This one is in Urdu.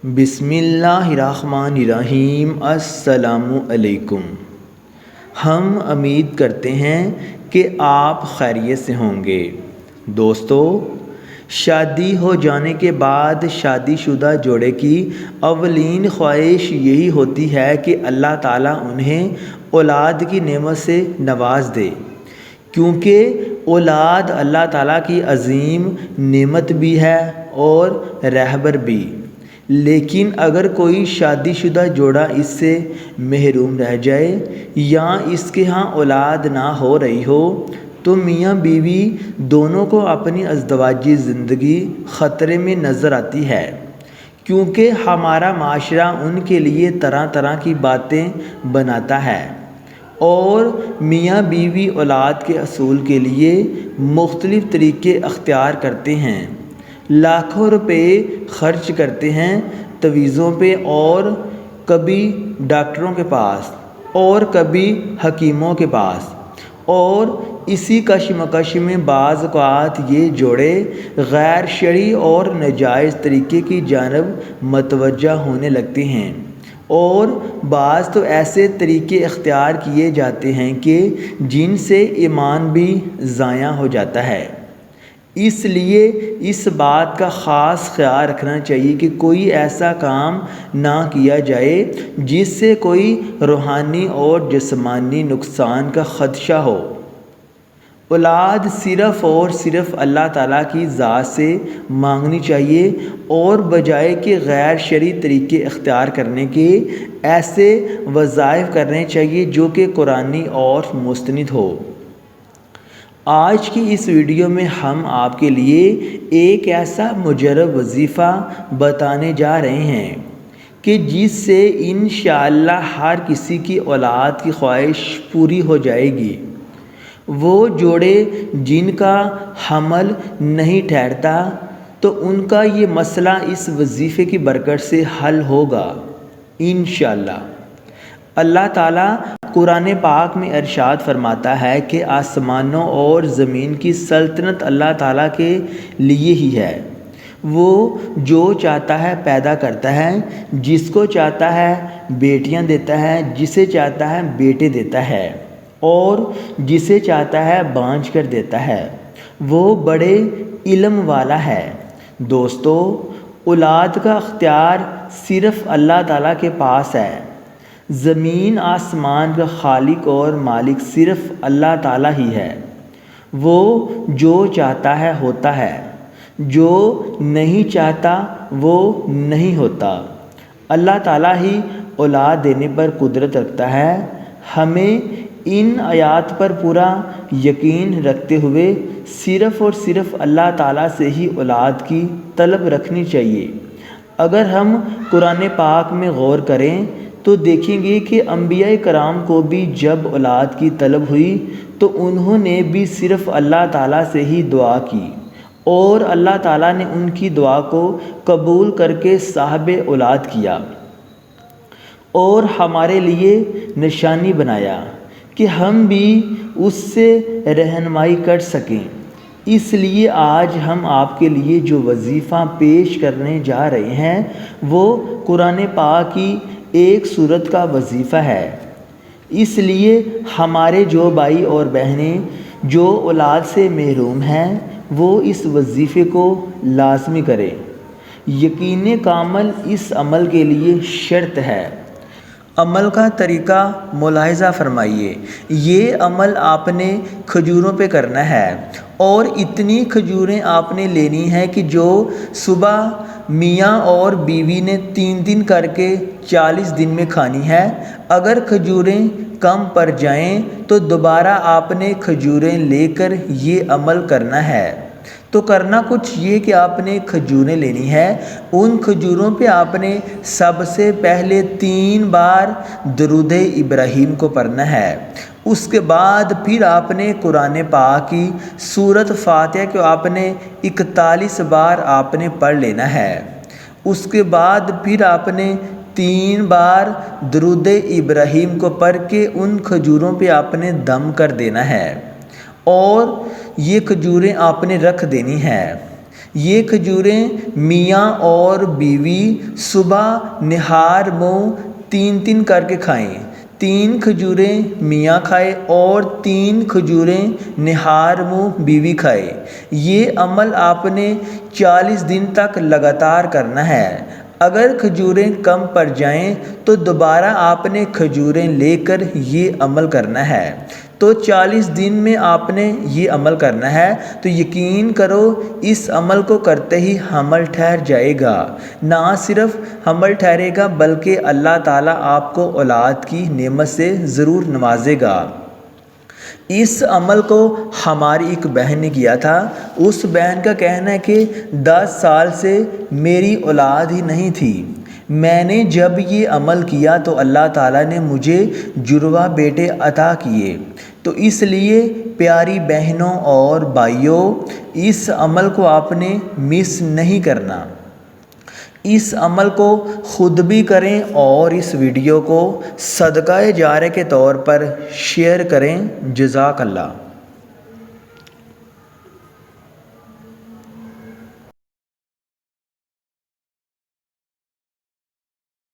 بسم اللہ الرحمن الرحیم۔ السلام علیکم۔ ہم امید کرتے ہیں کہ آپ خیریت سے ہوں گے۔ دوستو، شادی ہو جانے کے بعد شادی شدہ جوڑے کی اولین خواہش یہی ہوتی ہے کہ اللہ تعالیٰ انہیں اولاد کی نعمت سے نواز دے، کیونکہ اولاد اللہ تعالیٰ کی عظیم نعمت بھی ہے اور رہبر بھی۔ لیکن اگر کوئی شادی شدہ جوڑا اس سے محروم رہ جائے یا اس کے ہاں اولاد نہ ہو رہی ہو تو میاں بیوی دونوں کو اپنی ازدواجی زندگی خطرے میں نظر آتی ہے، کیونکہ ہمارا معاشرہ ان کے لیے طرح طرح کی باتیں بناتا ہے اور میاں بیوی اولاد کے حصول کے لیے مختلف طریقے اختیار کرتے ہیں، لاکھوں روپے خرچ کرتے ہیں تویزوں پہ، اور کبھی ڈاکٹروں کے پاس اور کبھی حکیموں کے پاس، اور اسی کشمکش میں بعض اوقات یہ جوڑے غیر شرعی اور ناجائز طریقے کی جانب متوجہ ہونے لگتے ہیں، اور بعض تو ایسے طریقے اختیار کیے جاتے ہیں کہ جن سے ایمان بھی ضائع ہو جاتا ہے۔ اس لیے اس بات کا خاص خیال رکھنا چاہیے کہ کوئی ایسا کام نہ کیا جائے جس سے کوئی روحانی اور جسمانی نقصان کا خدشہ ہو۔ اولاد صرف اور صرف اللہ تعالیٰ کی ذات سے مانگنی چاہیے، اور بجائے کہ غیر شرعی طریقے اختیار کرنے کے ایسے وظائف کرنے چاہیے جو کہ قرآنی اور مستند ہو۔ آج کی اس ویڈیو میں ہم آپ کے لیے ایک ایسا مجرب وظیفہ بتانے جا رہے ہیں کہ جس سے انشاءاللہ ہر کسی کی اولاد کی خواہش پوری ہو جائے گی۔ وہ جوڑے جن کا حمل نہیں ٹھہرتا تو ان کا یہ مسئلہ اس وظیفے کی برکت سے حل ہوگا انشاءاللہ۔ اللہ تعالیٰ قرآن پاک میں ارشاد فرماتا ہے کہ آسمانوں اور زمین کی سلطنت اللہ تعالیٰ کے لیے ہی ہے۔ وہ جو چاہتا ہے پیدا کرتا ہے، جس کو چاہتا ہے بیٹیاں دیتا ہے، جسے چاہتا ہے بیٹے دیتا ہے، اور جسے چاہتا ہے بانجھ کر دیتا ہے۔ وہ بڑے علم والا ہے۔ دوستو، اولاد کا اختیار صرف اللہ تعالیٰ کے پاس ہے۔ زمین آسمان کا خالق اور مالک صرف اللہ تعالیٰ ہی ہے۔ وہ جو چاہتا ہے ہوتا ہے، جو نہیں چاہتا وہ نہیں ہوتا۔ اللہ تعالیٰ ہی اولاد دینے پر قدرت رکھتا ہے۔ ہمیں ان آیات پر پورا یقین رکھتے ہوئے صرف اور صرف اللہ تعالیٰ سے ہی اولاد کی طلب رکھنی چاہیے۔ اگر ہم قرآن پاک میں غور کریں تو دیکھیں گے کہ انبیاء کرام کو بھی جب اولاد کی طلب ہوئی تو انہوں نے بھی صرف اللہ تعالیٰ سے ہی دعا کی، اور اللہ تعالیٰ نے ان کی دعا کو قبول کر کے صاحب اولاد کیا اور ہمارے لیے نشانی بنایا کہ ہم بھی اس سے رہنمائی کر سکیں۔ اس لیے آج ہم آپ کے لیے جو وظیفہ پیش کرنے جا رہے ہیں وہ قرآن پاک کی ایک سورت کا وظیفہ ہے۔ اس لیے ہمارے جو بھائی اور بہنیں جو اولاد سے محروم ہیں وہ اس وظیفے کو لازمی کریں۔ یقین کامل اس عمل کے لیے شرط ہے۔ عمل کا طریقہ ملاحظہ فرمائیے۔ یہ عمل آپ نے کھجوروں پہ کرنا ہے، اور اتنی کھجوریں آپ نے لینی ہیں کہ جو صبح میاں اور بیوی نے 3 دن کر کے 40 دن میں کھانی ہے۔ اگر کھجوریں کم پڑ جائیں تو دوبارہ آپ نے کھجوریں لے کر یہ عمل کرنا ہے۔ تو کرنا کچھ یہ کہ آپ نے کھجوریں لینی ہے، ان کھجوروں پہ آپ نے سب سے پہلے 3 بار درود ابراہیم کو پڑھنا ہے۔ اس کے بعد پھر آپ نے قرآن پاک کی سورت فاتحہ کو آپ نے 41 بار آپ نے پڑھ لینا ہے۔ اس کے بعد پھر آپ نے 3 بار درود ابراہیم کو پڑھ کے ان کھجوروں پہ آپ نے دم کر دینا ہے، اور یہ کھجوریں آپ نے رکھ دینی ہے۔ یہ کھجوریں میاں اور بیوی صبح نہار منہ 3 کر کے کھائیں۔ 3 کھجوریں میاں کھائے اور 3 کھجوریں نہار منہ بیوی کھائے۔ یہ عمل آپ نے 40 دن تک لگاتار کرنا ہے۔ اگر کھجوریں کم پڑ جائیں تو دوبارہ آپ نے کھجوریں لے کر یہ عمل کرنا ہے۔ تو 40 دن میں آپ نے یہ عمل کرنا ہے۔ تو یقین کرو اس عمل کو کرتے ہی حمل ٹھہر جائے گا۔ نہ صرف حمل ٹھہرے گا بلکہ اللہ تعالیٰ آپ کو اولاد کی نعمت سے ضرور نوازے گا۔ اس عمل کو ہماری ایک بہن نے کیا تھا۔ اس بہن کا کہنا ہے کہ 10 سال سے میری اولاد ہی نہیں تھی۔ میں نے جب یہ عمل کیا تو اللہ تعالیٰ نے مجھے جڑواں بیٹے عطا کیے۔ تو اس لیے پیاری بہنوں اور بھائیوں، اس عمل کو آپ نے مس نہیں کرنا۔ اس عمل کو خود بھی کریں اور اس ویڈیو کو صدقہ جاریہ کے طور پر شیئر کریں۔ جزاک اللہ۔